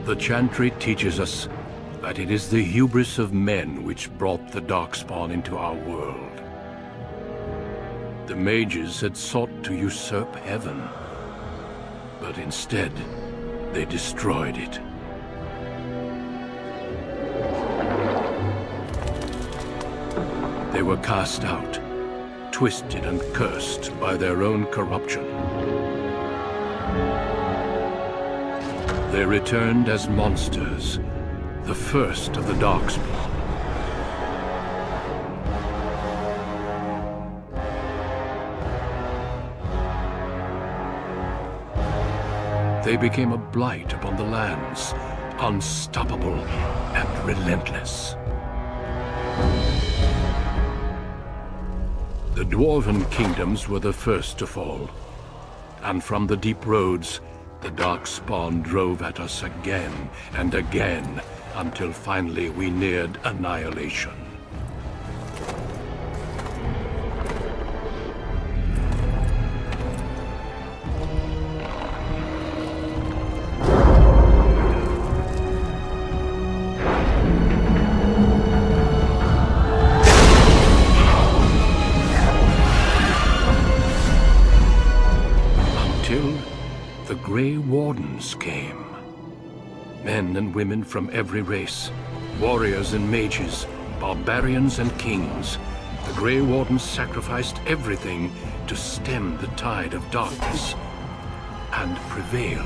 The chantry teaches us that it is the hubris of men which brought the Darkspawn into our world. The mages had sought to usurp heaven, but instead, they destroyed it. They were cast out, twisted and cursed by their own corruption. They returned as monsters, the first of the Darkspawn. They became a blight upon the lands, unstoppable and relentless. The Dwarven kingdoms were the first to fall, and from the deep roads, the Darkspawn drove at us again and again, until finally we neared annihilation. The Grey Wardens came. Men and women from every race, warriors and mages, barbarians and kings. The Grey Wardens sacrificed everything to stem the tide of darkness and prevail.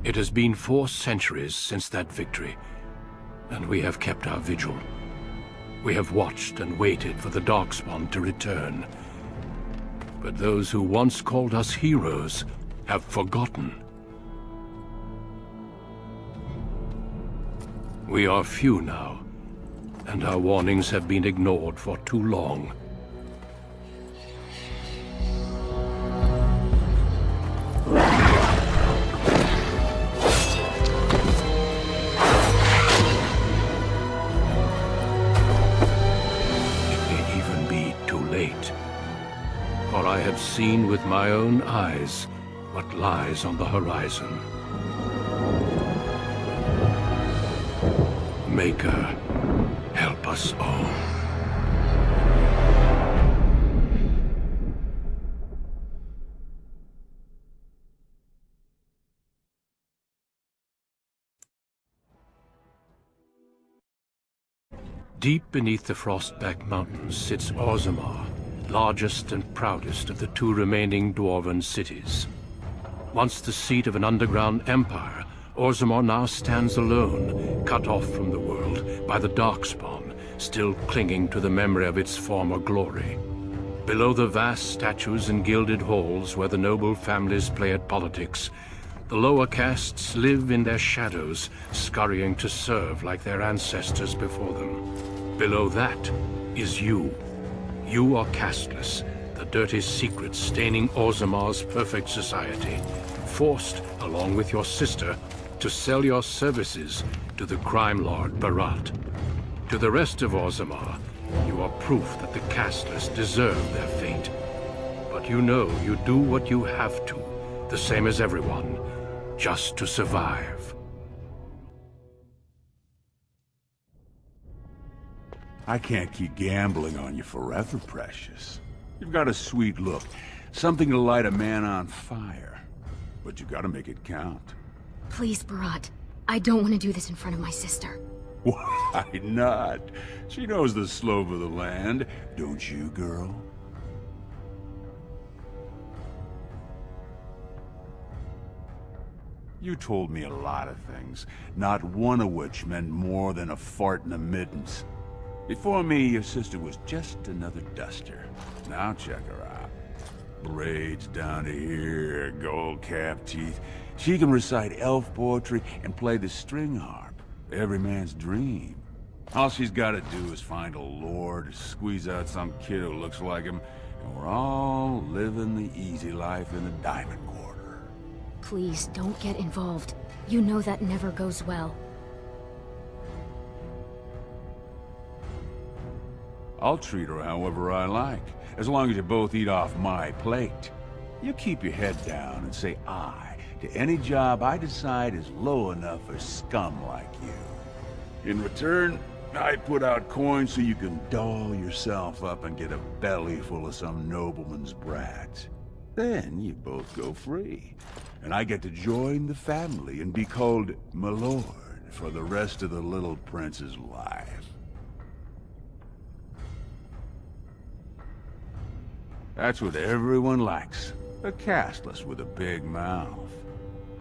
It has been 4 centuries since that victory, and we have kept our vigil. We have watched and waited for the Darkspawn to return. But those who once called us heroes have forgotten. We are few now, and our warnings have been ignored for too long. For I have seen with my own eyes what lies on the horizon. Maker, help us all. Deep beneath the Frostback Mountains sits Orzammar, largest and proudest of the 2 remaining Dwarven cities. Once the seat of an underground empire, Orzammar now stands alone, cut off from the world by the Darkspawn, still clinging to the memory of its former glory. Below the vast statues and gilded halls where the noble families play at politics, the lower castes live in their shadows, scurrying to serve like their ancestors before them. Below that is you. You are casteless, the dirty secret staining Orzammar's perfect society, forced, along with your sister, to sell your services to the crime lord Barat. To the rest of Orzammar, you are proof that the casteless deserve their fate. But you know you do what you have to, the same as everyone, just to survive. I can't keep gambling on you forever, Precious. You've got a sweet look, something to light a man on fire. But you gotta make it count. Please, Barat. I don't want to do this in front of my sister. Why not? She knows the slope of the land, don't you, girl? You told me a lot of things, not one of which meant more than a fart in the mittens. Before me, your sister was just another duster. Now check her out. Braids down to here, gold-capped teeth. She can recite elf poetry and play the string harp. Every man's dream. All she's gotta do is find a lord, squeeze out some kid who looks like him, and we're all living the easy life in the Diamond Quarter. Please, don't get involved. You know that never goes well. I'll treat her however I like, as long as you both eat off my plate. You keep your head down and say aye to any job I decide is low enough for scum like you. In return, I put out coins so you can doll yourself up and get a belly full of some nobleman's brats. Then you both go free, and I get to join the family and be called my lord for the rest of the little prince's life. That's what everyone likes. A casteless with a big mouth.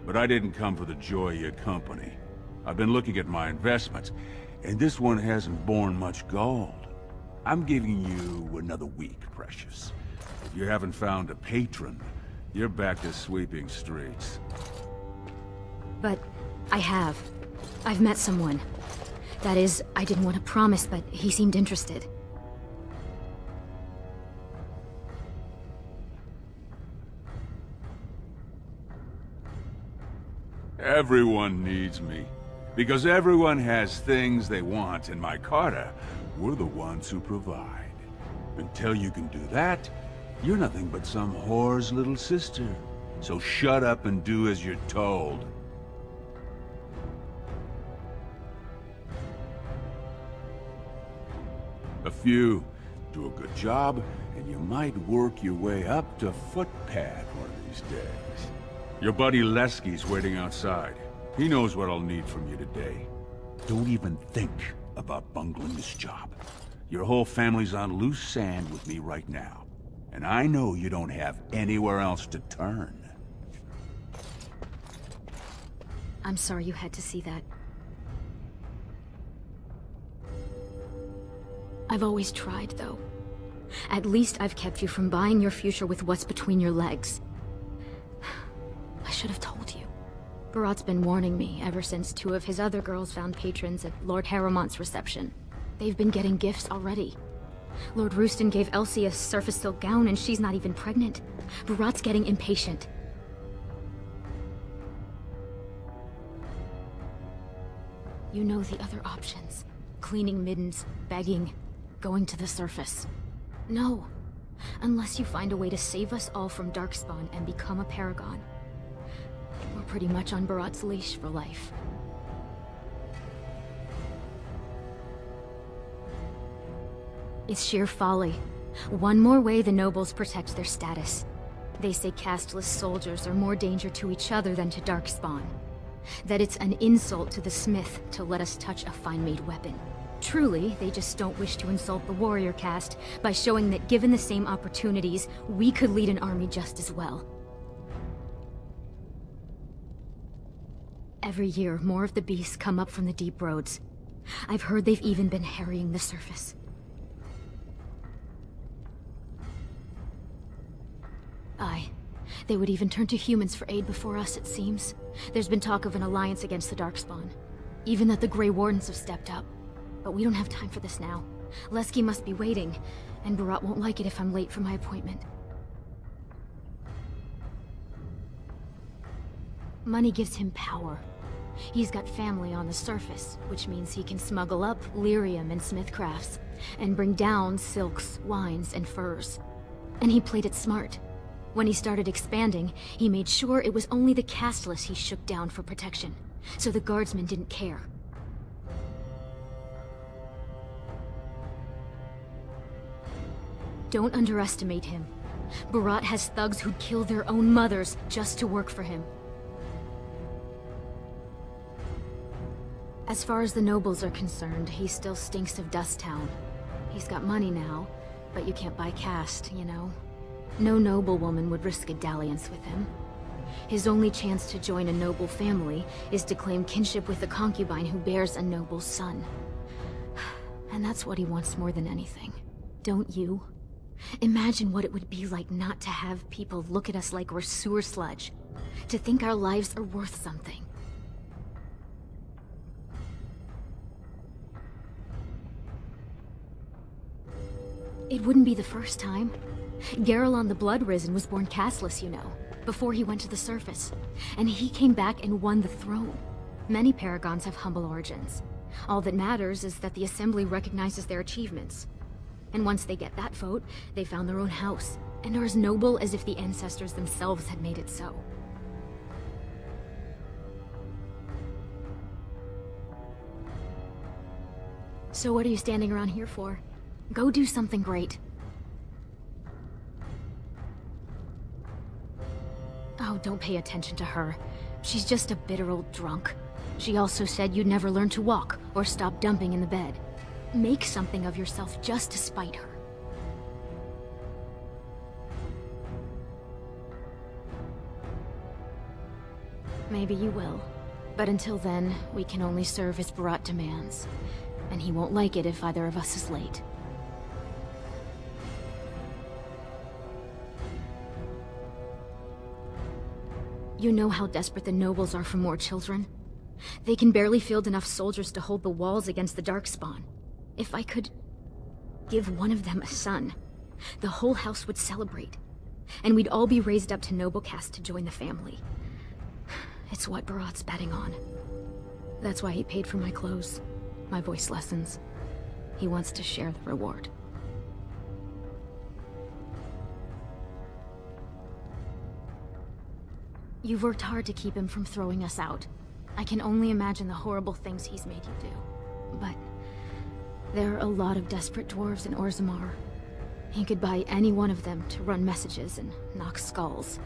But I didn't come for the joy of your company. I've been looking at my investments, and this one hasn't borne much gold. I'm giving you another week, Precious. If you haven't found a patron, you're back to sweeping streets. But I have. I've met someone. That is, I didn't want to promise, but he seemed interested. Everyone needs me. Because everyone has things they want, and my Carter, we're the ones who provide. Until you can do that, you're nothing but some whore's little sister. So shut up and do as you're told. A few do a good job, and you might work your way up to footpad one of these days. Your buddy Lesky's waiting outside. He knows what I'll need from you today. Don't even think about bungling this job. Your whole family's on loose sand with me right now. And I know you don't have anywhere else to turn. I'm sorry you had to see that. I've always tried, though. At least I've kept you from buying your future with what's between your legs. I should have told you. Barat's been warning me ever since 2 of his other girls found patrons at Lord Harrowmont's reception. They've been getting gifts already. Lord Rooston gave Elsie a surface silk gown and she's not even pregnant. Barat's getting impatient. You know the other options. Cleaning middens, begging, going to the surface. No. Unless you find a way to save us all from Darkspawn and become a paragon. We're pretty much on Barat's leash for life. It's sheer folly. One more way the nobles protect their status. They say casteless soldiers are more danger to each other than to Darkspawn. That it's an insult to the smith to let us touch a fine-made weapon. Truly, they just don't wish to insult the warrior caste by showing that given the same opportunities, we could lead an army just as well. Every year, more of the beasts come up from the deep roads. I've heard they've even been harrying the surface. Aye. They would even turn to humans for aid before us, it seems. There's been talk of an alliance against the Darkspawn. Even that the Grey Wardens have stepped up. But we don't have time for this now. Lesky must be waiting, and Barat won't like it if I'm late for my appointment. Money gives him power. He's got family on the surface, which means he can smuggle up lyrium and smithcrafts, and bring down silks, wines, and furs. And he played it smart. When he started expanding, he made sure it was only the casteless he shook down for protection, so the guardsmen didn't care. Don't underestimate him. Barat has thugs who'd kill their own mothers just to work for him. As far as the nobles are concerned, he still stinks of Dust Town. He's got money now, but you can't buy caste, you know? No noblewoman would risk a dalliance with him. His only chance to join a noble family is to claim kinship with a concubine who bears a noble's son. And that's what he wants more than anything. Don't you? Imagine what it would be like not to have people look at us like we're sewer sludge. To think our lives are worth something. It wouldn't be the first time. Garelon the Blood Risen was born casteless, you know, before he went to the surface. And he came back and won the throne. Many paragons have humble origins. All that matters is that the Assembly recognizes their achievements. And once they get that vote, they found their own house, and are as noble as if the ancestors themselves had made it so. So what are you standing around here for? Go do something great. Oh, don't pay attention to her. She's just a bitter old drunk. She also said you'd never learn to walk, or stop dumping in the bed. Make something of yourself just to spite her. Maybe you will. But until then, we can only serve as Barat demands. And he won't like it if either of us is late. You know how desperate the nobles are for more children? They can barely field enough soldiers to hold the walls against the Darkspawn. If I could give one of them a son, the whole house would celebrate. And we'd all be raised up to noble caste to join the family. It's what Barat's betting on. That's why he paid for my clothes, my voice lessons. He wants to share the reward. You've worked hard to keep him from throwing us out. I can only imagine the horrible things he's made you do. But there are a lot of desperate dwarves in Orzammar. He could buy any one of them to run messages and knock skulls.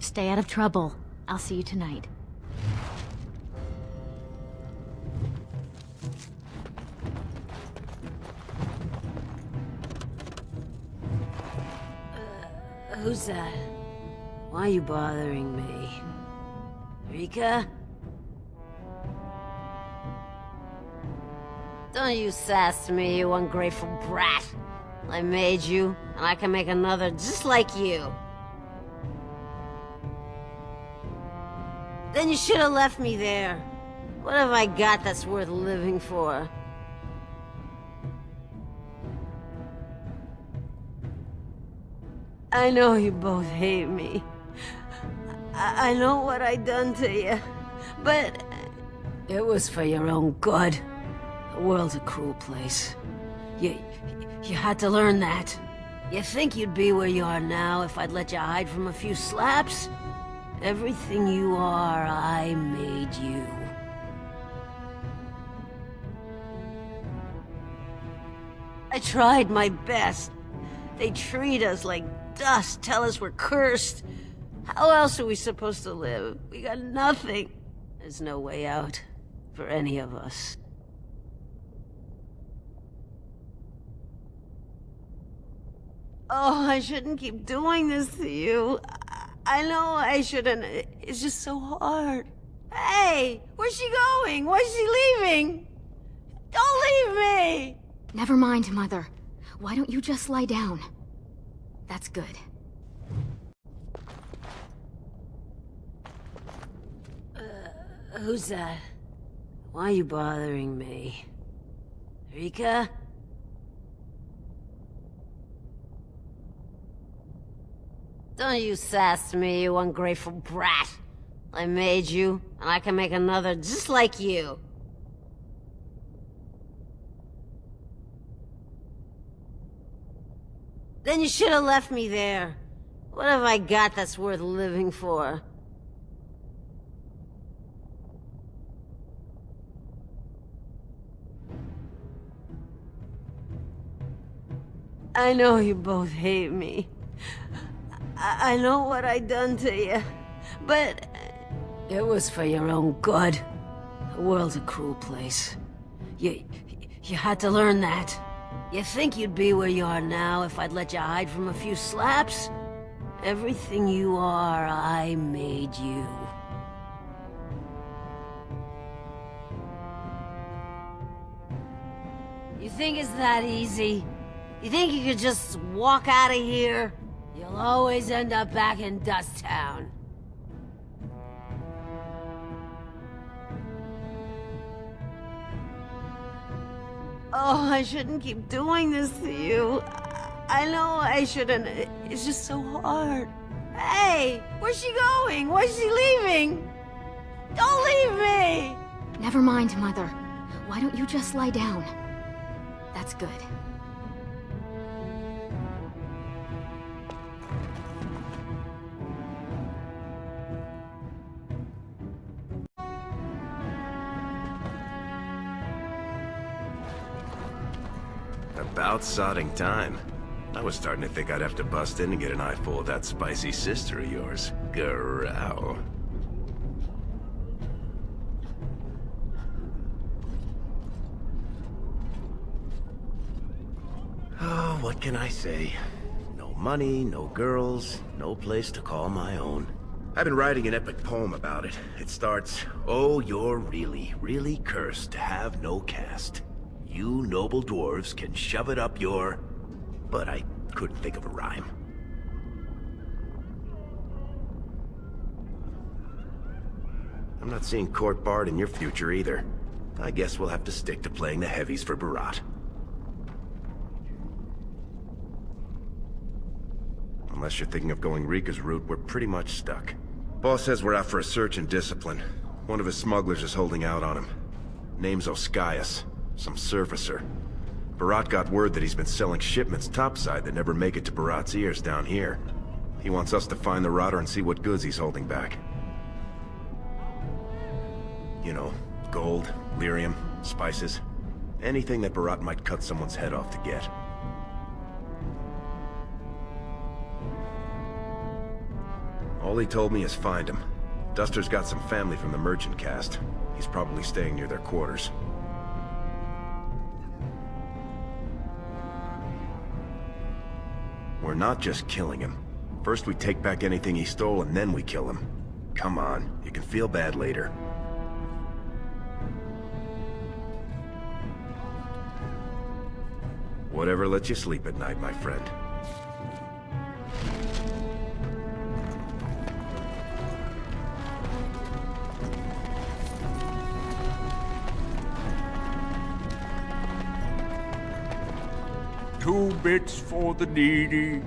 Stay out of trouble. I'll see you tonight. Who's that? Why are you bothering me? Rika? Don't you sass me, you ungrateful brat. I made you, and I can make another just like you. Then you should have left me there. What have I got that's worth living for? I know you both hate me. I know what I done to you, but it was for your own good. The world's a cruel place. You had to learn that. You think you'd be where you are now if I'd let you hide from a few slaps? Everything you are, I made you. I tried my best. They treat us like dust, tell us we're cursed. How else are we supposed to live? We got nothing. There's no way out for any of us. Oh, I shouldn't keep doing this to you. I know I shouldn't. It's just so hard. Hey, where's she going? Why's she leaving? Don't leave me! Never mind, Mother. Why don't you just lie down? That's good. Who's that? Why are you bothering me? Rika? Don't you sass me, you ungrateful brat. I made you, and I can make another just like you. Then you should have left me there. What have I got that's worth living for? I know you both hate me. I know what I done to you, but it was for your own good. The world's a cruel place. You had to learn that. You think you'd be where you are now if I'd let you hide from a few slaps? Everything you are, I made you. You think it's that easy? You think you could just walk out of here? You'll always end up back in Dust Town. Oh, I shouldn't keep doing this to you. I know I shouldn't. It's just so hard. Hey, where's she going? Why's she leaving? Don't leave me! Never mind, Mother. Why don't you just lie down? That's good. About sodding time. I was starting to think I'd have to bust in and get an eyeful of that spicy sister of yours. Growl. Oh, what can I say? No money, no girls, no place to call my own. I've been writing an epic poem about it. It starts, "Oh, you're really, really cursed to have no caste. You noble dwarves can shove it up your..." But I couldn't think of a rhyme. I'm not seeing Court Bard in your future either. I guess we'll have to stick to playing the heavies for Barat. Unless you're thinking of going Rika's route, we're pretty much stuck. Boss says we're out for a search and discipline. One of his smugglers is holding out on him. Name's Oskias. Some surfacer. Barat got word that he's been selling shipments topside that never make it to Barat's ears down here. He wants us to find the rotter and see what goods he's holding back. You know, gold, lyrium, spices. Anything that Barat might cut someone's head off to get. All he told me is find him. Duster's got some family from the merchant caste. He's probably staying near their quarters. We're not just killing him. First we take back anything he stole and then we kill him. Come on, you can feel bad later. Whatever lets you sleep at night, my friend. Two bits for the needy.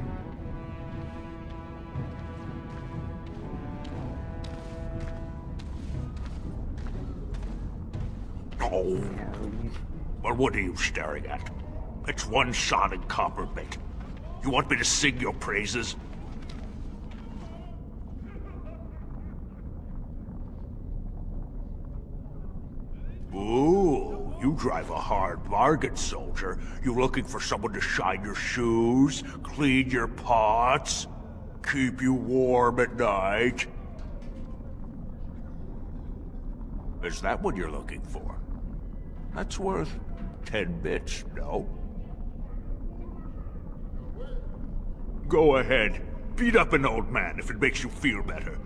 Oh. Well, what are you staring at? It's one sodding copper bit. You want me to sing your praises? Ooh, you drive a hard bargain, soldier. You looking for someone to shine your shoes, clean your pots, keep you warm at night? Is that what you're looking for? That's worth 10 bits, no? Go ahead. Beat up an old man if it makes you feel better.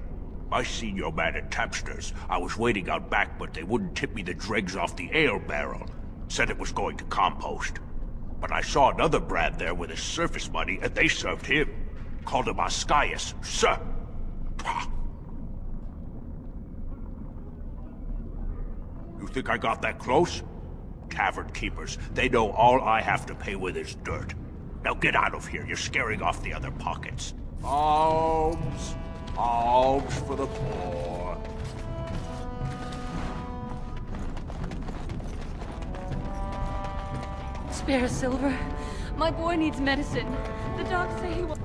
I seen your man at Tapster's. I was waiting out back, but they wouldn't tip me the dregs off the ale barrel. Said it was going to compost. But I saw another Brad there with his surface money, and they served him. Called him Oskias, sir. Pah. You think I got that close? Tavern keepers, they know all I have to pay with is dirt. Now get out of here, you're scaring off the other pockets. Alms! Alms for the poor. Spare silver. My boy needs medicine. The docs say he will.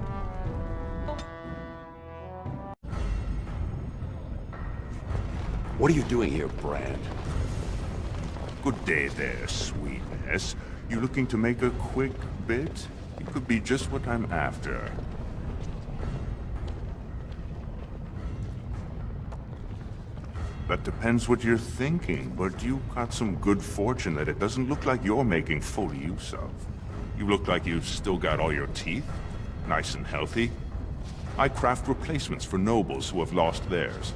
What are you doing here, Brand? Good day there, sweetness. You looking to make a quick bit? It could be just what I'm after. That depends what you're thinking, but you've got some good fortune that it doesn't look like you're making full use of. You look like you've still got all your teeth, nice and healthy. I craft replacements for nobles who have lost theirs.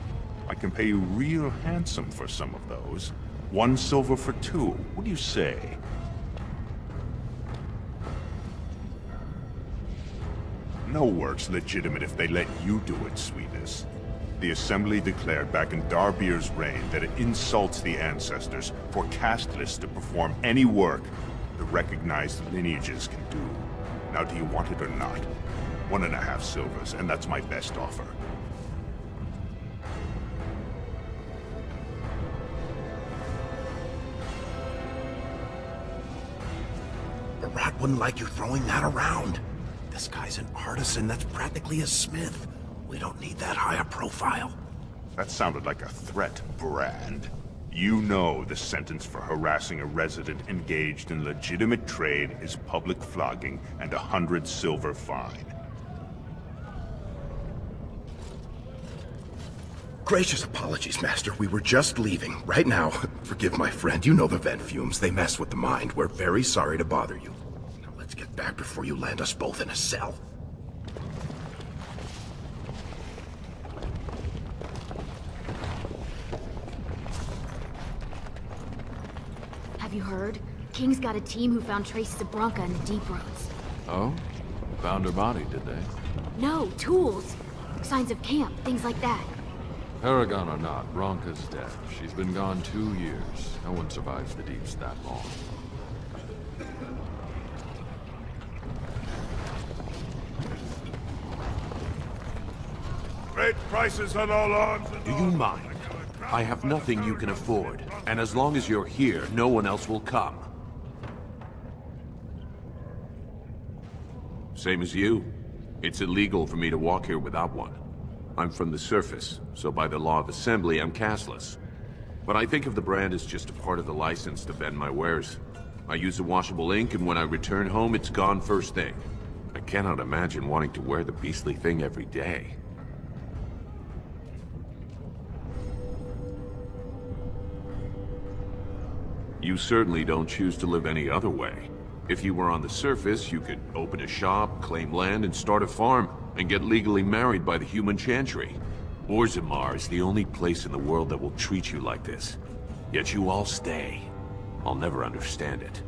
I can pay you real handsome for some of those. 1 silver for 2. What do you say? No work's legitimate if they let you do it, sweetness. The Assembly declared back in Darbir's reign that it insults the ancestors for casteless to perform any work. the recognized lineages can do. Now, do you want it or not? 1.5 silvers, and that's my best offer. Barat wouldn't like you throwing that around. This guy's an artisan that's practically a smith. We don't need that high a profile. That sounded like a threat, Brand. You know the sentence for harassing a resident engaged in legitimate trade is public flogging and 100 silver fine. Gracious apologies, Master. We were just leaving. Right now, forgive my friend, you know the vent fumes. They mess with the mind. We're very sorry to bother you. Now let's get back before you land us both in a cell. Have you heard? King's got a team who found traces of Bronca in the deep roads. Oh? Found her body, did they? No, tools. Signs of camp, things like that. Paragon or not, Bronca's dead. She's been gone 2 years. No one survives the deeps that long. Great prices on all arms. Do you mind? I have nothing you can afford, and as long as you're here, no one else will come. Same as you. It's illegal for me to walk here without one. I'm from the surface, so by the law of assembly, I'm casteless. But I think of the brand as just a part of the license to vend my wares. I use a washable ink, and when I return home, it's gone first thing. I cannot imagine wanting to wear the beastly thing every day. You certainly don't choose to live any other way. If you were on the surface, you could open a shop, claim land, and start a farm, and get legally married by the human chantry. Orzammar is the only place in the world that will treat you like this. Yet you all stay. I'll never understand it.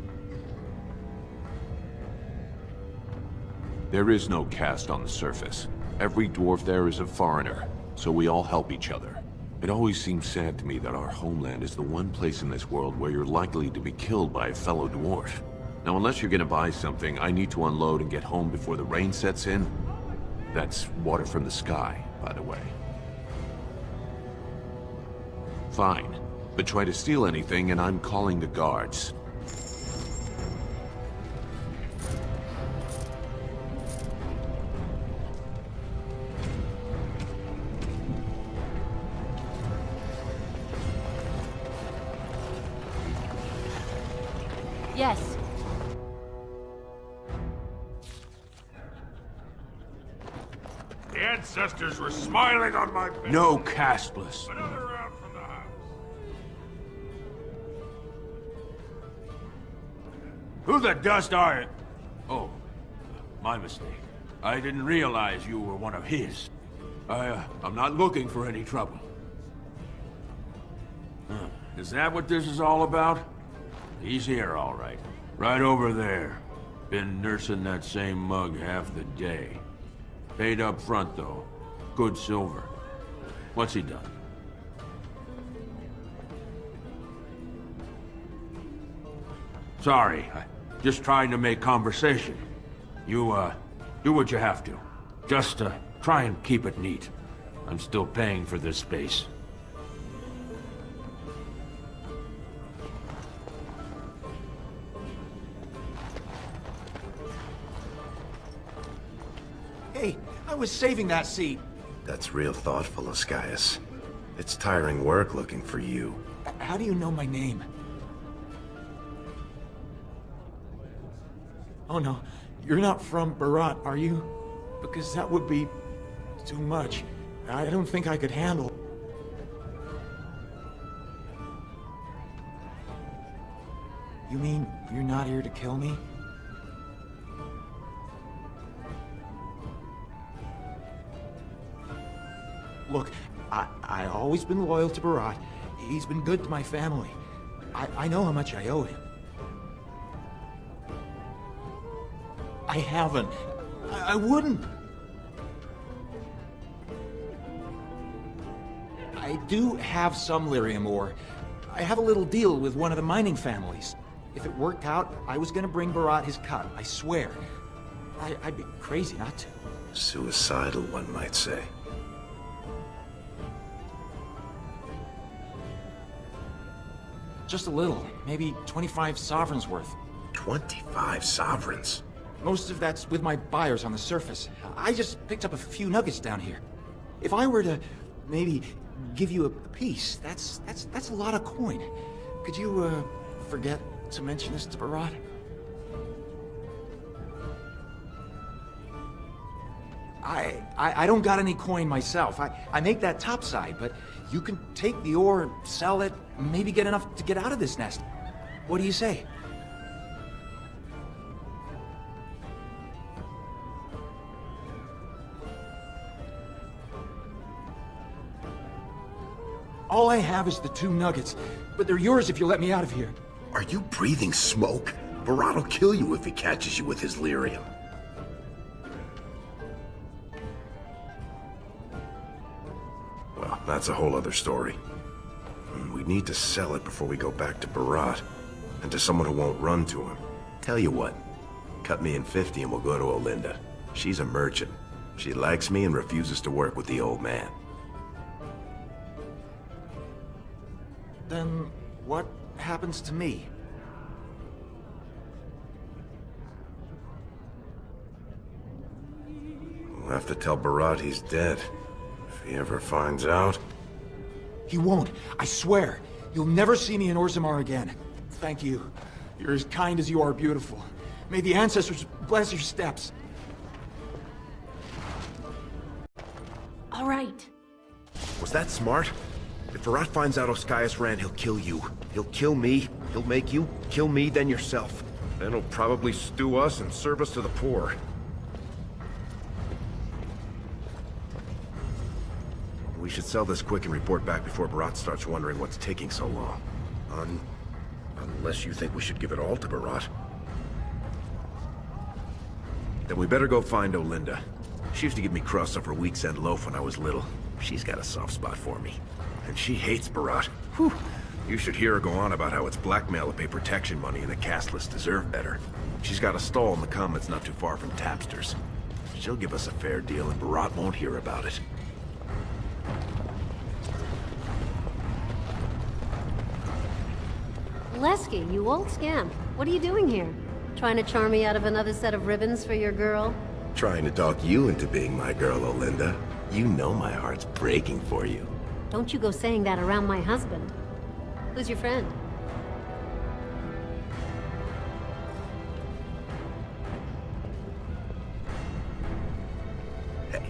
There is no caste on the surface. Every dwarf there is a foreigner, so we all help each other. It always seems sad to me that our homeland is the one place in this world where you're likely to be killed by a fellow dwarf. Now, unless you're gonna buy something, I need to unload and get home before the rain sets in. That's water from the sky, by the way. Fine, but try to steal anything and I'm calling the guards. Yes. The ancestors were smiling on my face. No, casteless. Another round from the house. Who the dust are you? Oh, my mistake. I didn't realize you were one of his. I'm not looking for any trouble. Is that what this is all about? He's here, all right. Right over there. Been nursing that same mug half the day. Paid up front, though. Good silver. What's he done? Sorry, just trying to make conversation. You, do what you have to. Just, try and keep it neat. I'm still paying for this space. Hey, I was saving that seat. That's real thoughtful, Ascaius. It's tiring work looking for you. How do you know my name? Oh no, you're not from Barat, are you? Because that would be too much. I don't think I could handle. You mean you're not here to kill me? Look, I always been loyal to Barat. He's been good to my family. I know how much I owe him. I haven't. I wouldn't. I do have some lyrium ore. I have a little deal with one of the mining families. If it worked out, I was gonna bring Barat his cut, I swear. I'd be crazy not to. Suicidal, one might say. Just a little, maybe 25 sovereigns worth. 25 sovereigns? Most of that's with my buyers on the surface. I just picked up a few nuggets down here. If I were to maybe give you a piece, that's a lot of coin. Could you forget to mention this to Barat? I don't got any coin myself. I make that topside, but you can take the ore, sell it, maybe get enough to get out of this nest. What do you say? All I have is the 2 nuggets, but they're yours if you let me out of here. Are you breathing smoke? Barat will kill you if he catches you with his lyrium. Well, that's a whole other story. We need to sell it before we go back to Barat, and to someone who won't run to him. Tell you what, cut me in 50 and we'll go to Olinda. She's a merchant. She likes me and refuses to work with the old man. Then what happens to me? We'll have to tell Barat he's dead. If he ever finds out. He won't, I swear. You'll never see me in Orzammar again. Thank you. You're as kind as you are beautiful. May the ancestors bless your steps. All right. Was that smart? If Barat finds out Oscius ran, he'll kill you. He'll kill me. He'll make you kill me, then yourself. Then he'll probably stew us and serve us to the poor. We should sell this quick and report back before Barat starts wondering what's taking so long. Unless you think we should give it all to Barat. Then we better go find Olinda. She used to give me crusts of her week's end loaf when I was little. She's got a soft spot for me. And she hates Barat. Whew. You should hear her go on about how it's blackmail to pay protection money and the casteless deserve better. She's got a stall in the Commons not too far from Tapster's. She'll give us a fair deal and Barat won't hear about it. Lesky, you old scamp. What are you doing here? Trying to charm me out of another set of ribbons for your girl? Trying to talk you into being my girl, Olinda. You know my heart's breaking for you. Don't you go saying that around my husband. Who's your friend? Hey,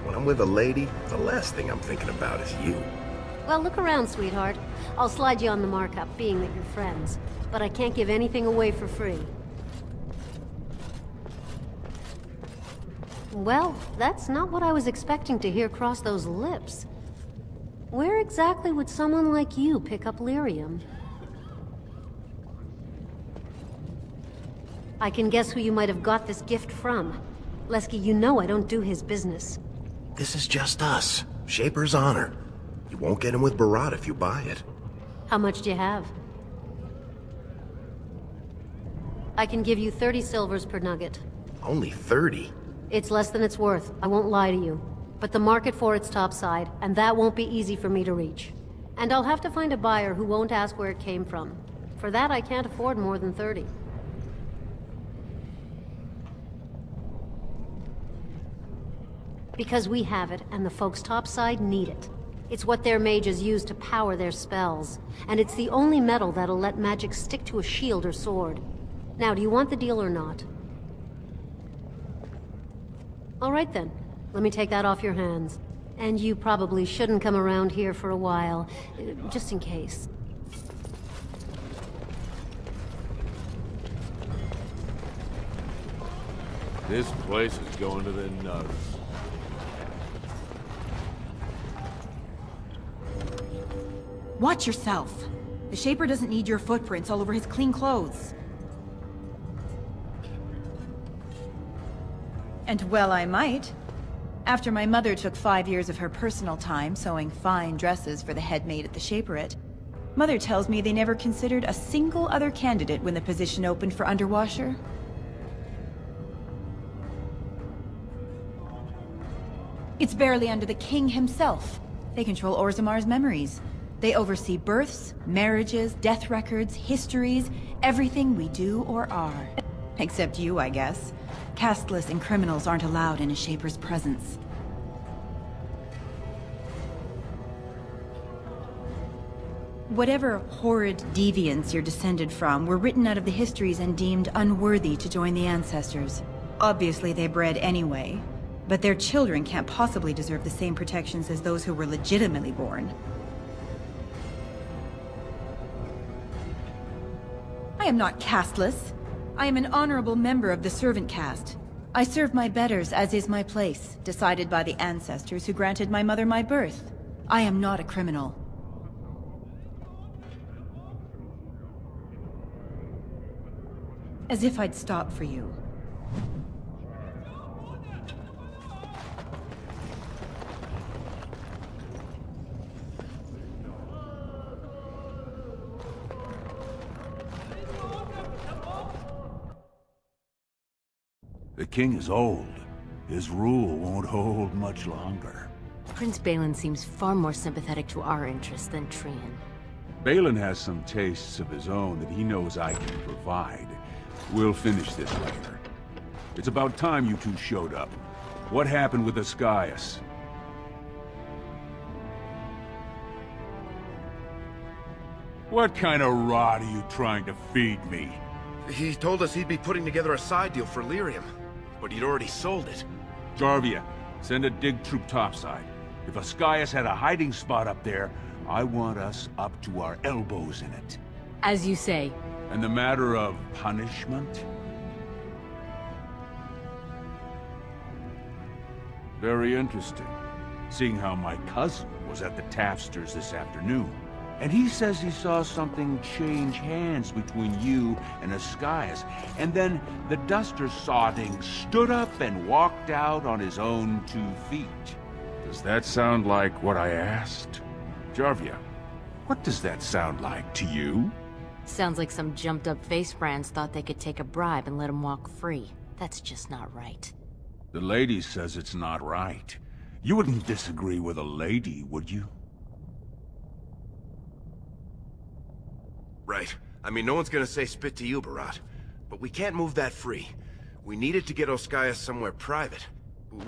when I'm with a lady, the last thing I'm thinking about is you. Well, look around, sweetheart. I'll slide you on the markup, being that you're friends. But I can't give anything away for free. Well, that's not what I was expecting to hear cross those lips. Where exactly would someone like you pick up lyrium? I can guess who you might have got this gift from. Lesky, you know I don't do his business. This is just us. Shaper's honor. You won't get him with Barat if you buy it. How much do you have? I can give you 30 silvers per nugget. Only 30? It's less than it's worth, I won't lie to you. But the market for it's topside, and that won't be easy for me to reach. And I'll have to find a buyer who won't ask where it came from. For that, I can't afford more than 30. Because we have it, and the folks topside need it. It's what their mages use to power their spells. And it's the only metal that'll let magic stick to a shield or sword. Now, do you want the deal or not? All right then. Let me take that off your hands. And you probably shouldn't come around here for a while, just in case. This place is going to the nuts. Watch yourself. The Shaper doesn't need your footprints all over his clean clothes. And well, I might. After my mother took 5 years of her personal time sewing fine dresses for the head maid at the Shaperate, Mother tells me they never considered a single other candidate when the position opened for Underwasher. It's barely under the king himself. They control Orzamar's memories. They oversee births, marriages, death records, histories, everything we do or are. Except you, I guess. Casteless and criminals aren't allowed in a Shaper's presence. Whatever horrid deviants you're descended from were written out of the histories and deemed unworthy to join the ancestors. Obviously they bred anyway, but their children can't possibly deserve the same protections as those who were legitimately born. I am not casteless. I am an honorable member of the servant caste. I serve my betters as is my place, decided by the ancestors who granted my mother my birth. I am not a criminal. As if I'd stop for you. The king is old. His rule won't hold much longer. Prince Balin seems far more sympathetic to our interests than Trian. Balin has some tastes of his own that he knows I can provide. We'll finish this later. It's about time you two showed up. What happened with Ascaius? What kind of rot are you trying to feed me? He told us he'd be putting together a side deal for Lyrium, but he'd already sold it. Jarvia, send a dig troop topside. If Ascaius had a hiding spot up there, I want us up to our elbows in it. As you say. And the matter of punishment? Very interesting. Seeing how my cousin was at the Tapsters this afternoon. And he says he saw something change hands between you and Ascaius. And then the Duster Sodding stood up and walked out on his own 2 feet. Does that sound like what I asked? Jarvia, what does that sound like to you? Sounds like some jumped-up face brands thought they could take a bribe and let him walk free. That's just not right. The lady says it's not right. You wouldn't disagree with a lady, would you? Right. I mean, no one's gonna say spit to you, Barat. But we can't move that free. We needed to get Ascaius somewhere private.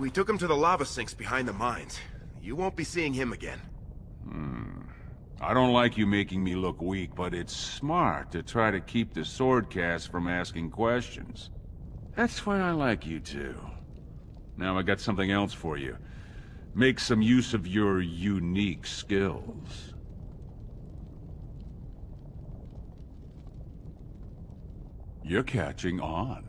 We took him to the lava sinks behind the mines. You won't be seeing him again. I don't like you making me look weak, but it's smart to try to keep the swordcast from asking questions. That's why I like you two. Now I got something else for you. Make some use of your unique skills. You're catching on.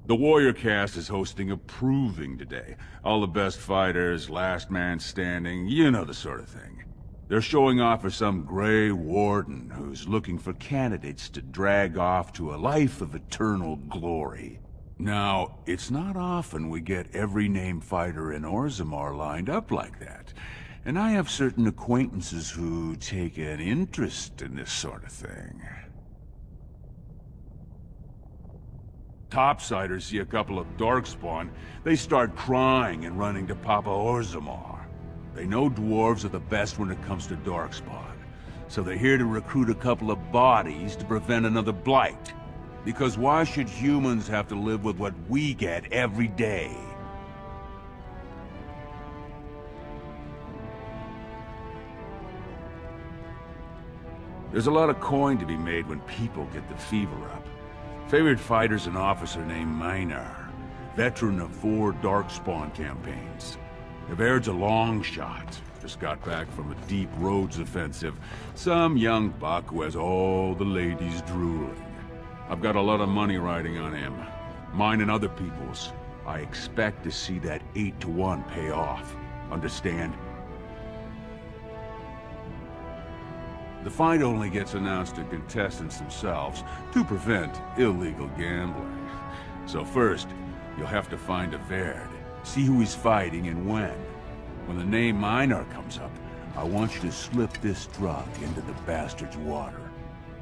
The Warrior Cast is hosting a proving today. All the best fighters, last man standing, you know the sort of thing. They're showing off for some Grey Warden who's looking for candidates to drag off to a life of eternal glory. Now, it's not often we get every named fighter in Orzammar lined up like that. And I have certain acquaintances who take an interest in this sort of thing. Topsiders see a couple of Darkspawn, they start crying and running to Papa Orzammar. They know dwarves are the best when it comes to Darkspawn, so they're here to recruit a couple of bodies to prevent another blight. Because why should humans have to live with what we get every day? There's a lot of coin to be made when people get the fever up. Favorite fighter's an officer named Minar, veteran of 4 Darkspawn campaigns. Everard's a long shot, just got back from a deep roads offensive. Some young buck who has all the ladies drooling. I've got a lot of money riding on him, mine and other people's. I expect to see that 8-to-1 pay off. Understand? The fight only gets announced to contestants themselves to prevent illegal gambling. So first, you'll have to find Everard, see who he's fighting and when. When the name Minar comes up, I want you to slip this drug into the bastard's water.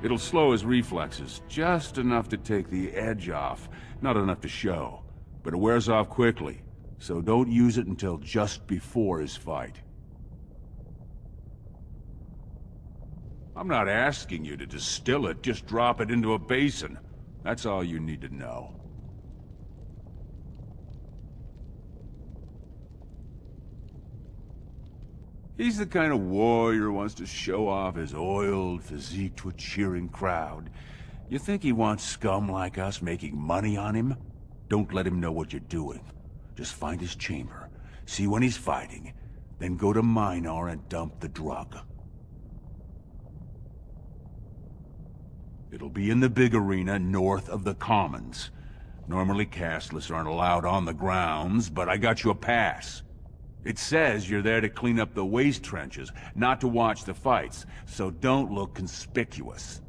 It'll slow his reflexes, just enough to take the edge off, not enough to show. But it wears off quickly, so don't use it until just before his fight. I'm not asking you to distill it, just drop it into a basin. That's all you need to know. He's the kind of warrior who wants to show off his oiled physique to a cheering crowd. You think he wants scum like us making money on him? Don't let him know what you're doing. Just find his chamber, see when he's fighting, then go to Minar and dump the drug. It'll be in the big arena north of the Commons. Normally casteless aren't allowed on the grounds, but I got you a pass. It says you're there to clean up the waste trenches, not to watch the fights, so don't look conspicuous.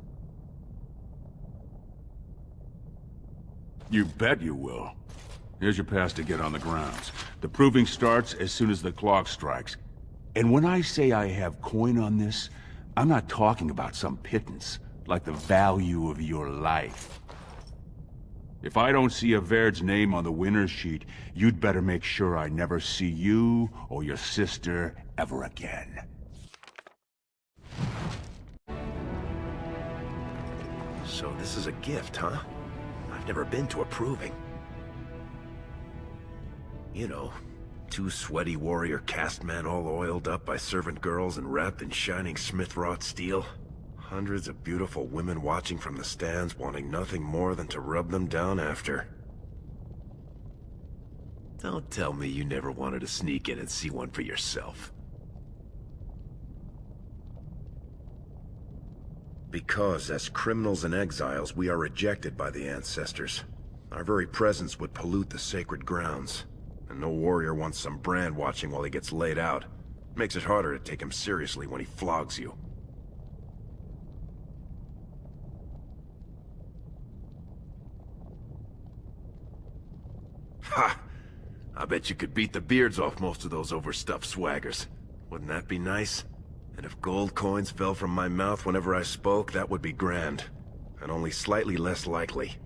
You bet you will. Here's your pass to get on the grounds. The proving starts as soon as the clock strikes. And when I say I have coin on this, I'm not talking about some pittance, like the value of your life. If I don't see a Verd's name on the winner's sheet, you'd better make sure I never see you or your sister ever again. So this is a gift, huh? I've never been to a proving. You know, two sweaty warrior cast men all oiled up by servant girls and wrapped in shining smith-wrought steel. Hundreds of beautiful women watching from the stands, wanting nothing more than to rub them down after. Don't tell me you never wanted to sneak in and see one for yourself. Because as criminals and exiles, we are rejected by the ancestors. Our very presence would pollute the sacred grounds, and no warrior wants some brand watching while he gets laid out. Makes it harder to take him seriously when he flogs you. Ha! I bet you could beat the beards off most of those overstuffed swaggers. Wouldn't that be nice? And if gold coins fell from my mouth whenever I spoke, that would be grand. And only slightly less likely.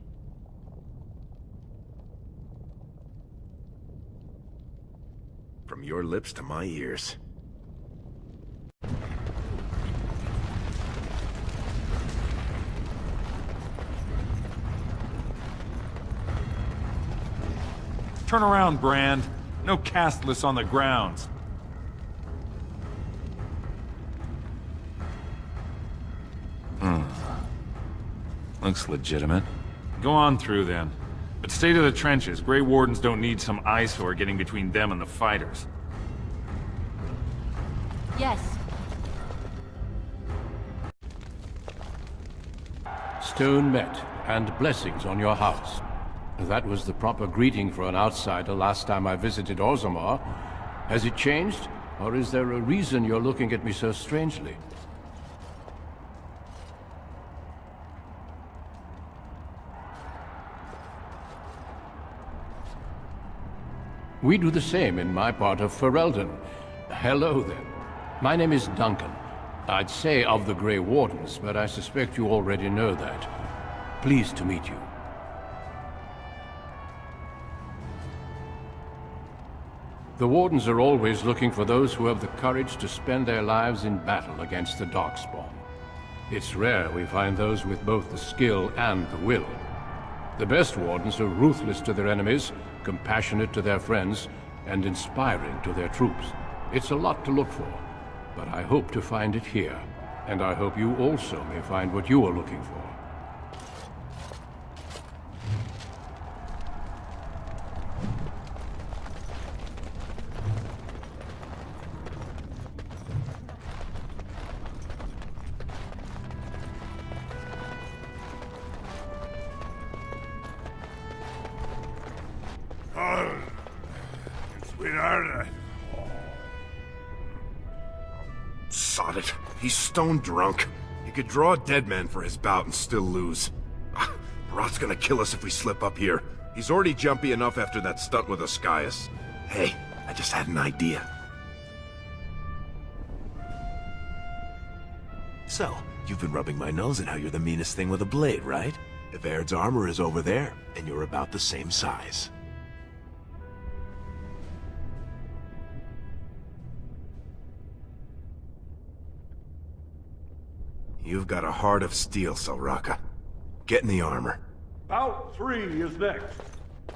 From your lips to my ears. Turn around, Brand. No casteless on the grounds. Looks legitimate. Go on through, then. But stay to the trenches. Grey Wardens don't need some eyesore getting between them and the fighters. Yes. Stone met, and blessings on your house. That was the proper greeting for an outsider last time I visited Orzammar. Has it changed, or is there a reason you're looking at me so strangely? We do the same in my part of Ferelden. Hello, then. My name is Duncan. I'd say of the Grey Wardens, but I suspect you already know that. Pleased to meet you. The Wardens are always looking for those who have the courage to spend their lives in battle against the Darkspawn. It's rare we find those with both the skill and the will. The best Wardens are ruthless to their enemies, compassionate to their friends, and inspiring to their troops. It's a lot to look for, but I hope to find it here, and I hope you also may find what you are looking for. Sweetheart, Sod it. He's stone drunk. He could draw a dead man for his bout and still lose. Rot's gonna kill us if we slip up here. He's already jumpy enough after that stunt with Ascaius. Hey, I just had an idea. So, you've been rubbing my nose at how you're the meanest thing with a blade, right? Evaird's armor is over there, and you're about the same size. You've got a heart of steel, Soraka. Get in the armor. Bout 3 is next.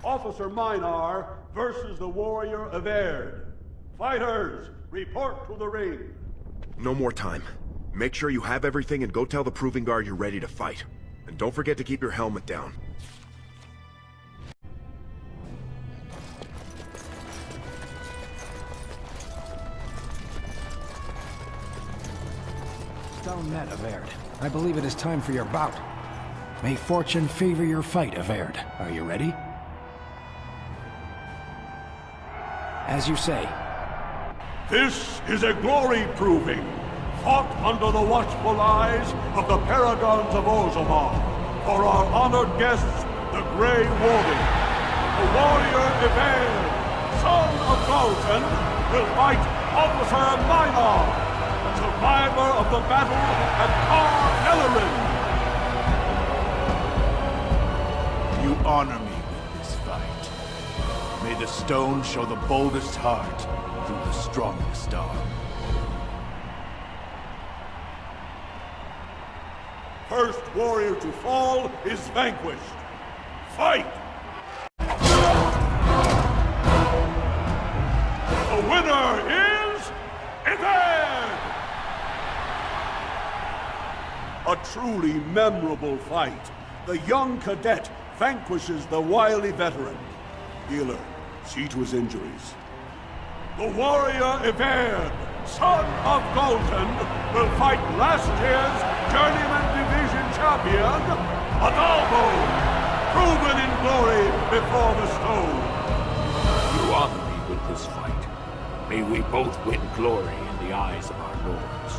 Officer Minar versus the warrior Evaird. Fighters, report to the ring. No more time. Make sure you have everything and go tell the Proving Guard you're ready to fight. And don't forget to keep your helmet down. Stone met, Evaird. I believe it is time for your bout. May fortune favor your fight, Evaird. Are you ready? As you say. This is a glory proving, fought under the watchful eyes of the paragons of Orzammar. For our honored guests, the Grey Warden, the warrior Evaird, son of Galton, will fight Officer Minar, survivor of the battle at Car Ellerin. You honor me with this fight. May the stone show the boldest heart through the strongest arm. First warrior to fall is vanquished. Fight! The winner is Evaird! A truly memorable fight. The young cadet vanquishes the wily veteran. Healer, see to his injuries. The warrior Evaird, son of Galton, will fight last year's Journeyman Division champion, Adalbo, proven in glory before the stone. You honor me with this fight. May we both win glory in the eyes of our lords.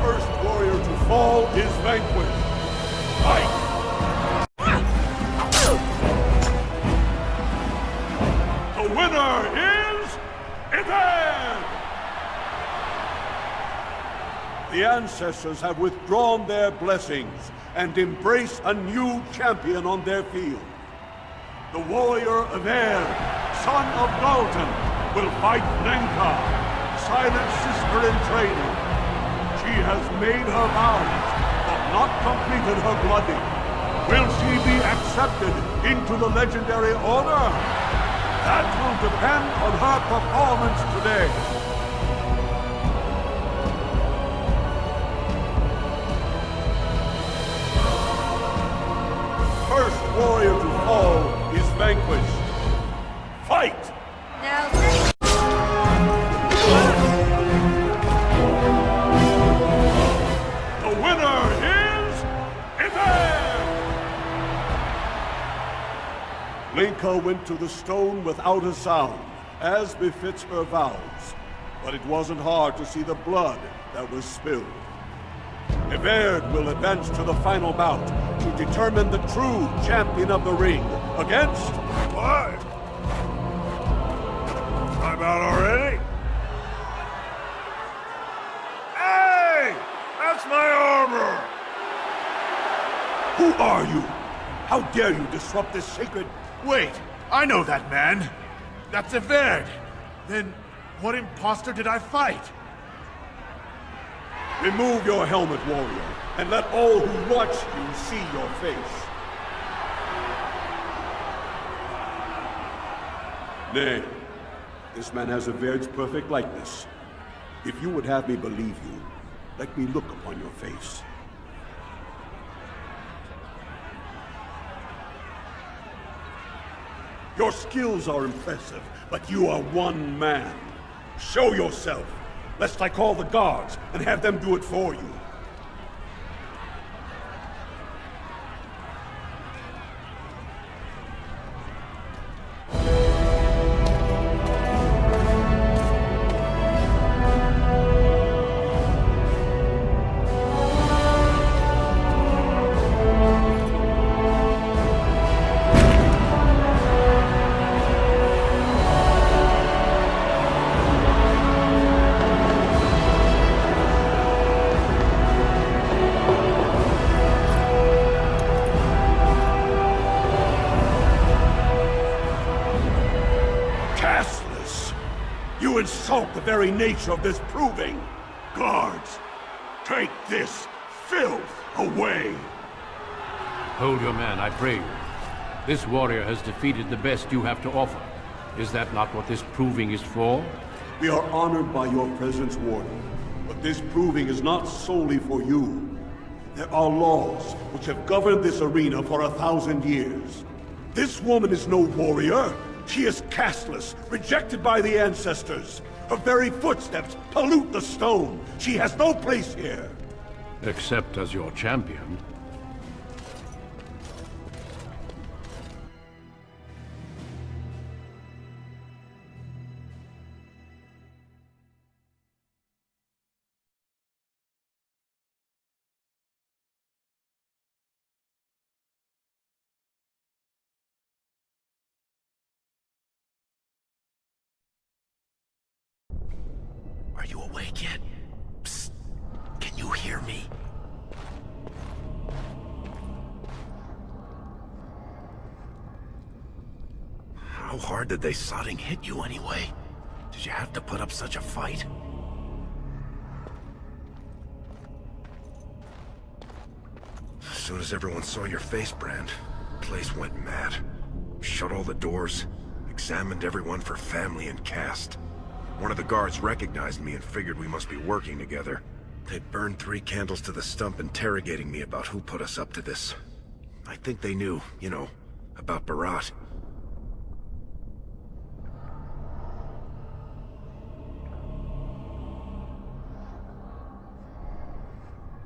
First warrior to fall is vanquished. Fight! The winner is Evaird! The ancestors have withdrawn their blessings and embrace a new champion on their field. The warrior Evaird, son of Galton, will fight Nenka, silent sister in training. She has made her vows, but not completed her blooding. Will she be accepted into the legendary order? That will depend on her performance today. First warrior to fall is vanquished. Fight! Now, The winner is Evaird! Linka went to the stone without a sound, as befits her vows. But it wasn't hard to see the blood that was spilled. Evaird will advance to the final bout to determine the true champion of the ring against... What? I'm out already? Hey! That's my armor! Who are you? How dare you disrupt this sacred... Wait, I know that man. That's Evaird. Then, what imposter did I fight? Remove your helmet, warrior, and let all who watch you see your face. Nay, this man has Evaird's perfect likeness. If you would have me believe you, let me look upon your face. Your skills are impressive, but you are one man. Show yourself, lest I call the guards and have them do it for you. insult the very nature of this proving! Guards, take this filth away! Hold your man, I pray you. This warrior has defeated the best you have to offer. Is that not what this proving is for? We are honored by your presence, Warden. But this proving is not solely for you. There are laws which have governed this arena for 1,000 years. This woman is no warrior. She is casteless, rejected by the ancestors. Her very footsteps pollute the stone. She has no place here. Except as your champion. Are you awake yet? Psst. Can you hear me? How hard did they sodding hit you anyway? Did you have to put up such a fight? As soon as everyone saw your face, Brand, the place went mad. Shut all the doors, examined everyone for family and caste. One of the guards recognized me and figured we must be working together. They burned 3 candles to the stump interrogating me about who put us up to this. I think they knew, you know, about Barat.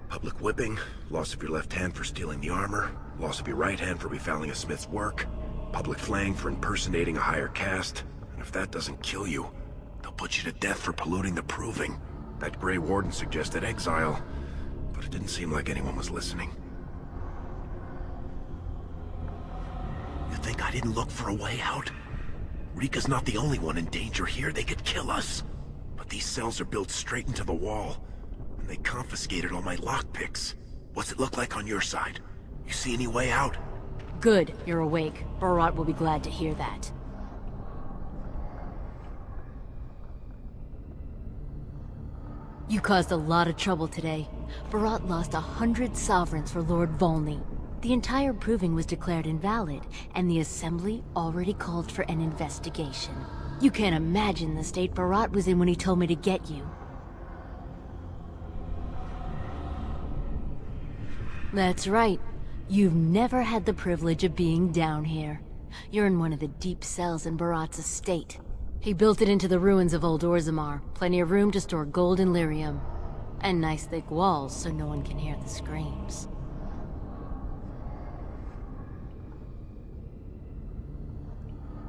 Public whipping, loss of your left hand for stealing the armor, loss of your right hand for befoul a smith's work, public flaying for impersonating a higher caste, and if that doesn't kill you, they'll put you to death for polluting the proving. That Grey Warden suggested exile, but it didn't seem like anyone was listening. You think I didn't look for a way out? Rika's not the only one in danger here. They could kill us. But these cells are built straight into the wall, and they confiscated all my lockpicks. What's it look like on your side? You see any way out? Good, you're awake. Barat will be glad to hear that. You caused a lot of trouble today. Barat lost 100 sovereigns for Lord Volney. The entire proving was declared invalid, and the Assembly already called for an investigation. You can't imagine the state Barat was in when he told me to get you. That's right. You've never had the privilege of being down here. You're in one of the deep cells in Barat's estate. He built it into the ruins of old Orzammar. Plenty of room to store gold and lyrium. And nice thick walls so no one can hear the screams.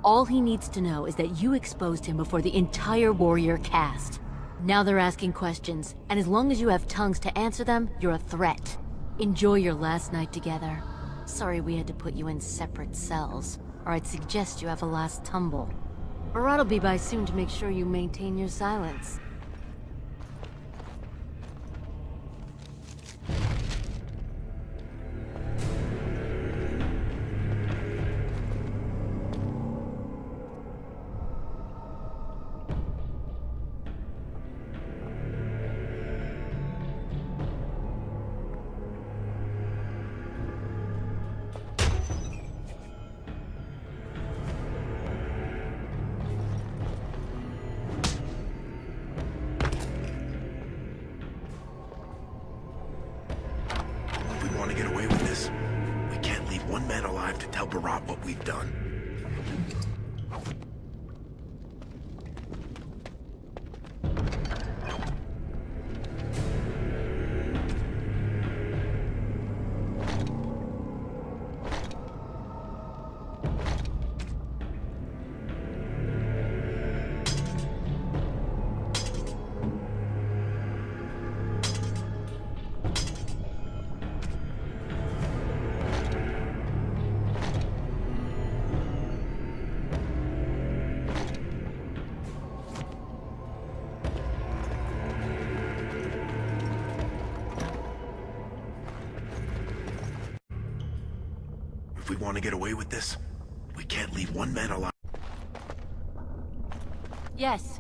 All he needs to know is that you exposed him before the entire warrior caste. Now they're asking questions, and as long as you have tongues to answer them, you're a threat. Enjoy your last night together. Sorry we had to put you in separate cells, or I'd suggest you have a last tumble. Barat will be by soon to make sure you maintain your silence. What we've done. If we want to get away with this, we can't leave one man alive. Yes.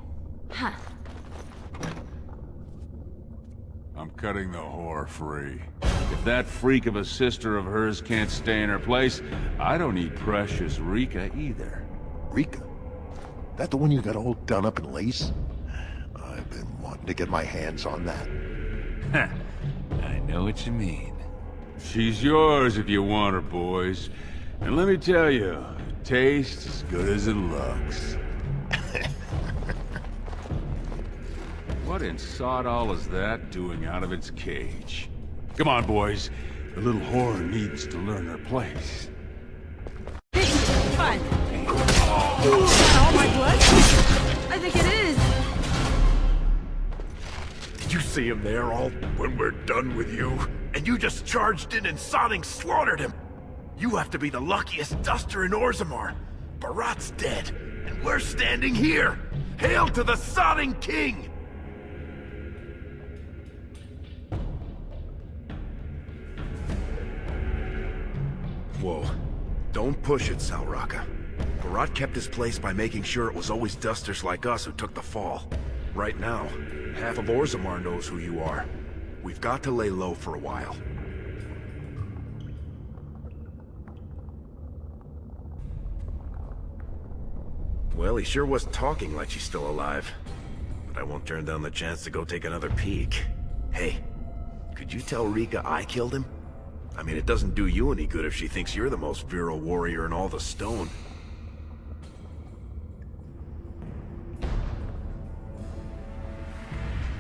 Huh. I'm cutting the whore free. If that freak of a sister of hers can't stay in her place, I don't need precious Rika either. Rika? That the one you got all done up in lace? I've been wanting to get my hands on that. I know what you mean. She's yours if you want her, boys. And let me tell you, it tastes as good as it looks. What in sod all is that doing out of its cage? Come on, boys. The little whore needs to learn her place. Fun. All my blood? I think it is. Did you see him there all when we're done with you? And you just charged in and sodding slaughtered him. You have to be the luckiest duster in Orzammar. Barat's dead, and we're standing here. Hail to the sodding king! Whoa. Don't push it, Salraka. Barat kept his place by making sure it was always dusters like us who took the fall. Right now, half of Orzammar knows who you are. We've got to lay low for a while. Well, he sure was talking like she's still alive. But I won't turn down the chance to go take another peek. Hey, could you tell Rika I killed him? I mean, it doesn't do you any good if she thinks you're the most virile warrior in all the stone.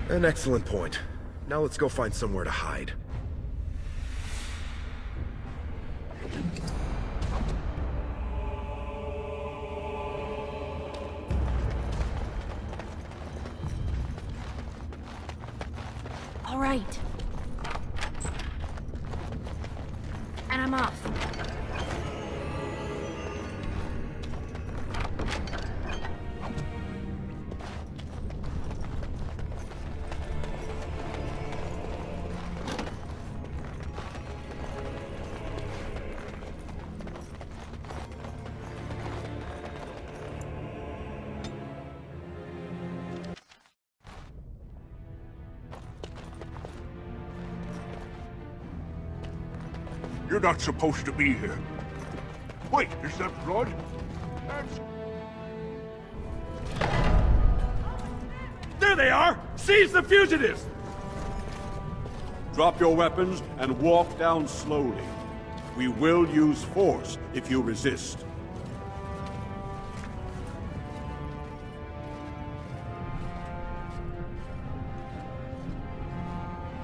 An excellent point. Now let's go find somewhere to hide. All right. And I'm off. You're not supposed to be here. Wait, is that blood? There they are! Seize the fugitives! Drop your weapons and walk down slowly. We will use force if you resist.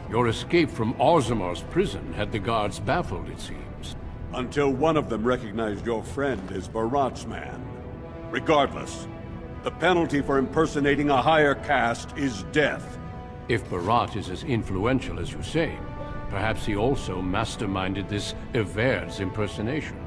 Your escape from Orzammar's prison had the guards baffled, it seems. Until one of them recognized your friend as Barat's man. Regardless, the penalty for impersonating a higher caste is death. If Barat is as influential as you say, perhaps he also masterminded this Evaird's impersonation.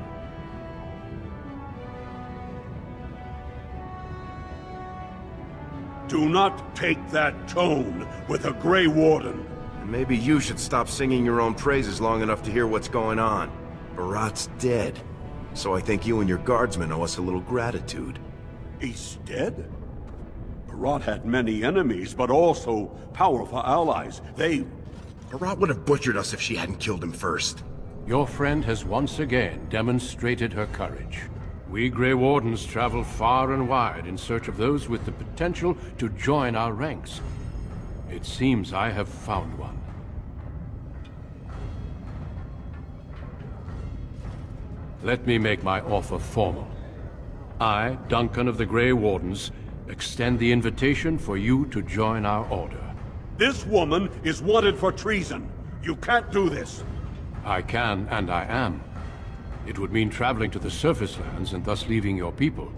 Do not take that tone with a Grey Warden. Maybe you should stop singing your own praises long enough to hear what's going on. Barat's dead. So I think you and your guardsmen owe us a little gratitude. He's dead? Barat had many enemies, but also powerful allies. Barat would have butchered us if she hadn't killed him first. Your friend has once again demonstrated her courage. We Grey Wardens travel far and wide in search of those with the potential to join our ranks. It seems I have found one. Let me make my offer formal. I, Duncan of the Grey Wardens, extend the invitation for you to join our order. This woman is wanted for treason. You can't do this. I can, and I am. It would mean traveling to the surface lands and thus leaving your people.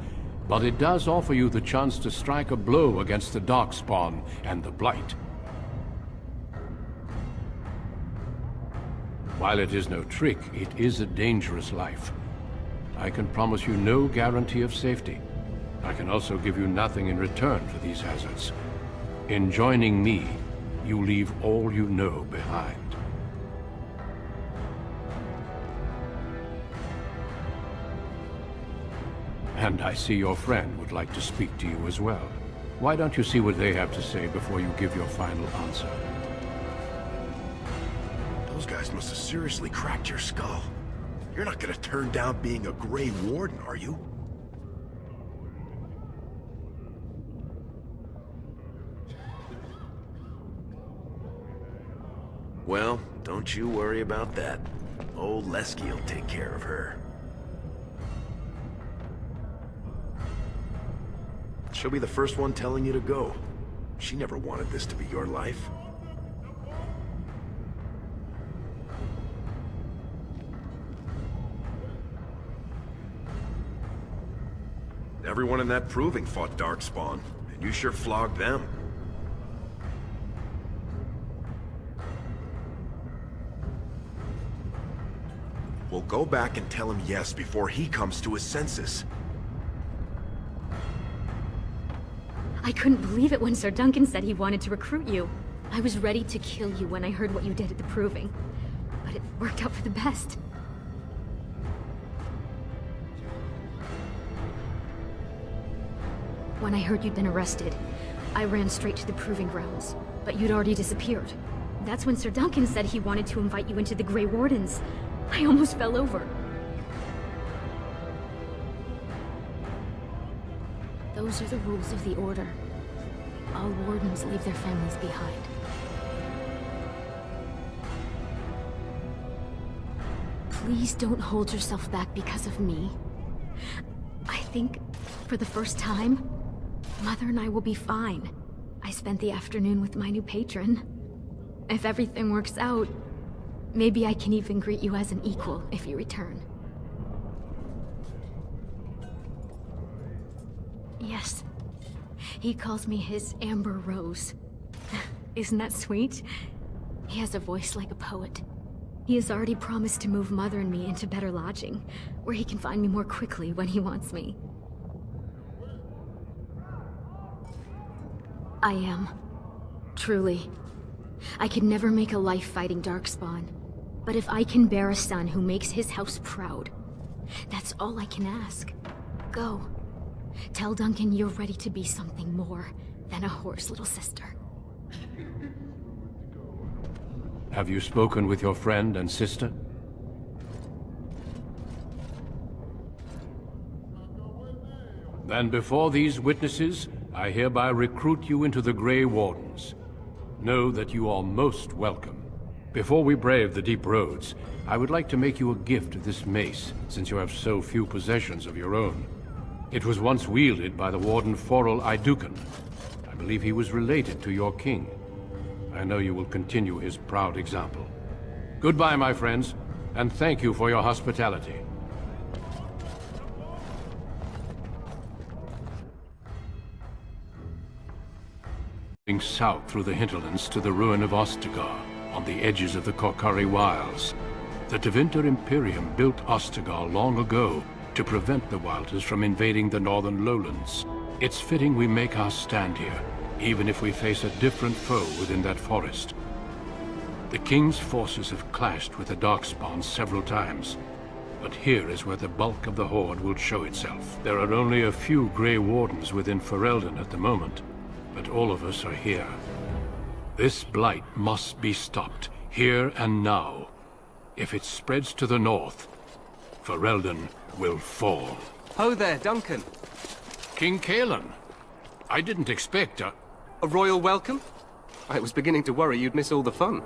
But it does offer you the chance to strike a blow against the Darkspawn and the Blight. While it is no trick, it is a dangerous life. I can promise you no guarantee of safety. I can also give you nothing in return for these hazards. In joining me, you leave all you know behind. And I see your friend would like to speak to you as well. Why don't you see what they have to say before you give your final answer? Those guys must have seriously cracked your skull. You're not gonna turn down being a Grey Warden, are you? Well, don't you worry about that. Old Lesky will take care of her. She'll be the first one telling you to go. She never wanted this to be your life. Everyone in that proving fought Darkspawn, and you sure flogged them. Well, go back and tell him yes before he comes to his senses. I couldn't believe it when Sir Duncan said he wanted to recruit you. I was ready to kill you when I heard what you did at the proving. But it worked out for the best. When I heard you'd been arrested, I ran straight to the proving grounds. But you'd already disappeared. That's when Sir Duncan said he wanted to invite you into the Grey Wardens. I almost fell over. Those are the rules of the Order. All wardens leave their families behind. Please don't hold yourself back because of me. I think, for the first time, Mother and I will be fine. I spent the afternoon with my new patron. If everything works out, maybe I can even greet you as an equal if you return. Yes. He calls me his Amber Rose. Isn't that sweet? He has a voice like a poet. He has already promised to move Mother and me into better lodging, where he can find me more quickly when he wants me. I am. Truly. I could never make a life fighting Darkspawn. But if I can bear a son who makes his house proud, that's all I can ask. Go. Tell Duncan you're ready to be something more than a whore's little sister. Have you spoken with your friend and sister? Then before these witnesses, I hereby recruit you into the Grey Wardens. Know that you are most welcome. Before we brave the deep roads, I would like to make you a gift of this mace, since you have so few possessions of your own. It was once wielded by the Warden Forel Idukan. I believe he was related to your king. I know you will continue his proud example. Goodbye, my friends, and thank you for your hospitality. South through the hinterlands to the ruin of Ostagar, on the edges of the Korkari Wilds. The Tevinter Imperium built Ostagar long ago to prevent the Wilders from invading the northern lowlands. It's fitting we make our stand here, even if we face a different foe within that forest. The King's forces have clashed with the Darkspawn several times, but here is where the bulk of the Horde will show itself. There are only a few Grey Wardens within Ferelden at the moment, but all of us are here. This blight must be stopped, here and now. If it spreads to the north, Ferelden will fall. Ho there, Duncan. King Kalen. I didn't expect a royal welcome? I was beginning to worry you'd miss all the fun.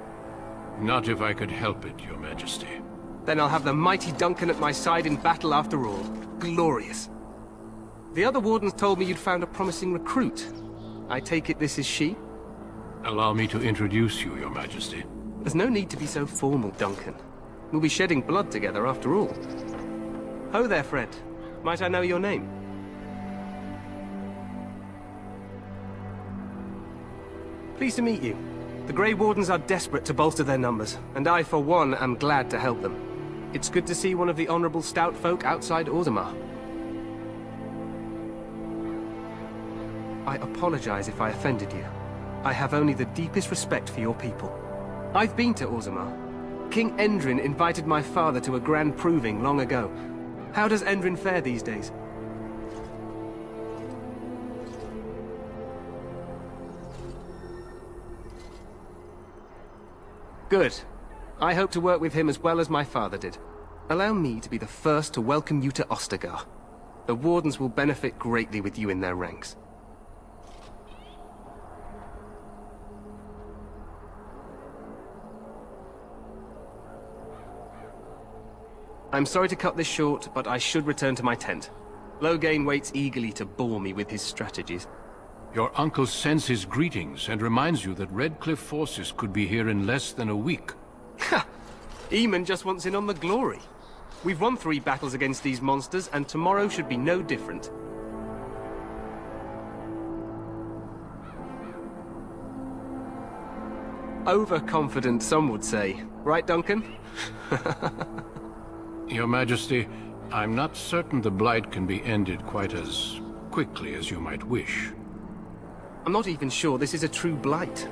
Not if I could help it, Your Majesty. Then I'll have the mighty Duncan at my side in battle after all. Glorious. The other wardens told me you'd found a promising recruit. I take it this is she? Allow me to introduce you, Your Majesty. There's no need to be so formal, Duncan. We'll be shedding blood together after all. Ho there, friend. Might I know your name? Pleased to meet you. The Grey Wardens are desperate to bolster their numbers, and I, for one, am glad to help them. It's good to see one of the honorable stout folk outside Orzammar. I apologize if I offended you. I have only the deepest respect for your people. I've been to Orzammar. King Endrin invited my father to a grand proving long ago. How does Endrin fare these days? Good. I hope to work with him as well as my father did. Allow me to be the first to welcome you to Ostagar. The Wardens will benefit greatly with you in their ranks. I'm sorry to cut this short, but I should return to my tent. Loghain waits eagerly to bore me with his strategies. Your uncle sends his greetings and reminds you that Redcliffe forces could be here in less than a week. Ha! Eamon just wants in on the glory. We've won 3 battles against these monsters, and tomorrow should be no different. Overconfident, some would say. Right, Duncan? Your Majesty, I'm not certain the Blight can be ended quite as quickly as you might wish. I'm not even sure this is a true blight.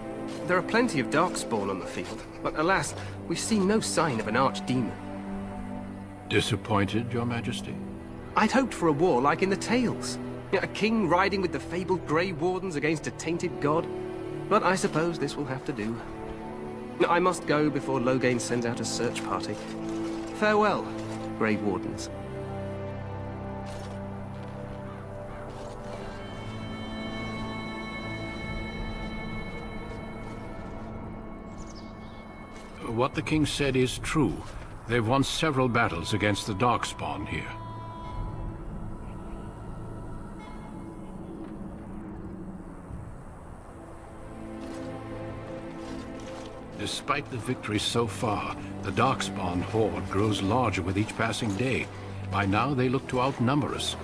There are plenty of Darkspawn on the field, but alas, we've seen no sign of an archdemon. Disappointed, Your Majesty? I'd hoped for a war like in the tales. A king riding with the fabled Grey Wardens against a tainted god. But I suppose this will have to do. I must go before Loghain sends out a search party. Farewell, Grey Wardens. What the king said is true. They've won several battles against the Darkspawn here. Despite the victories so far, the Darkspawn horde grows larger with each passing day. By now, they look to outnumber us.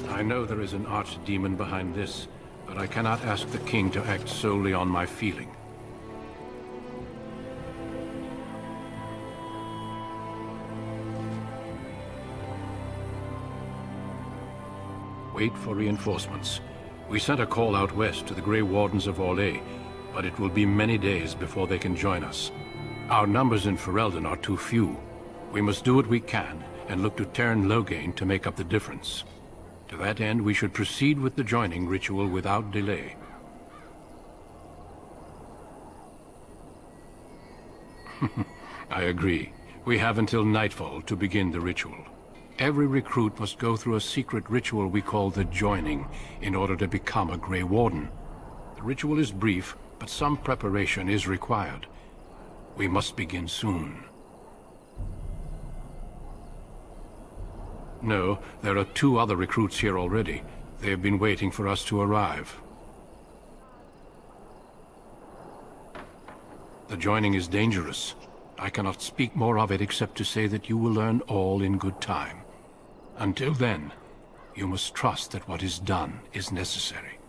I know there is an archdemon behind this, but I cannot ask the king to act solely on my feeling. Wait for reinforcements. We sent a call out west to the Grey Wardens of Orlais, but it will be many days before they can join us. Our numbers in Ferelden are too few. We must do what we can, and look to Teyrn Loghain to make up the difference. To that end, we should proceed with the joining ritual without delay. I agree. We have until nightfall to begin the ritual. Every recruit must go through a secret ritual we call the Joining in order to become a Grey Warden. The ritual is brief, but some preparation is required. We must begin soon. No, there are 2 other recruits here already. They have been waiting for us to arrive. The Joining is dangerous. I cannot speak more of it except to say that you will learn all in good time. Until then, you must trust that what is done is necessary.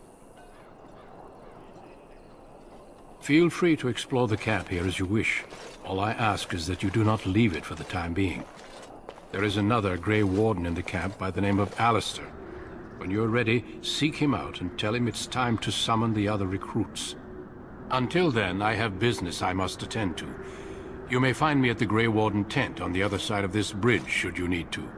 Feel free to explore the camp here as you wish. All I ask is that you do not leave it for the time being. There is another Grey Warden in the camp by the name of Alistair. When you're ready, seek him out and tell him it's time to summon the other recruits. Until then, I have business I must attend to. You may find me at the Grey Warden tent on the other side of this bridge, should you need to.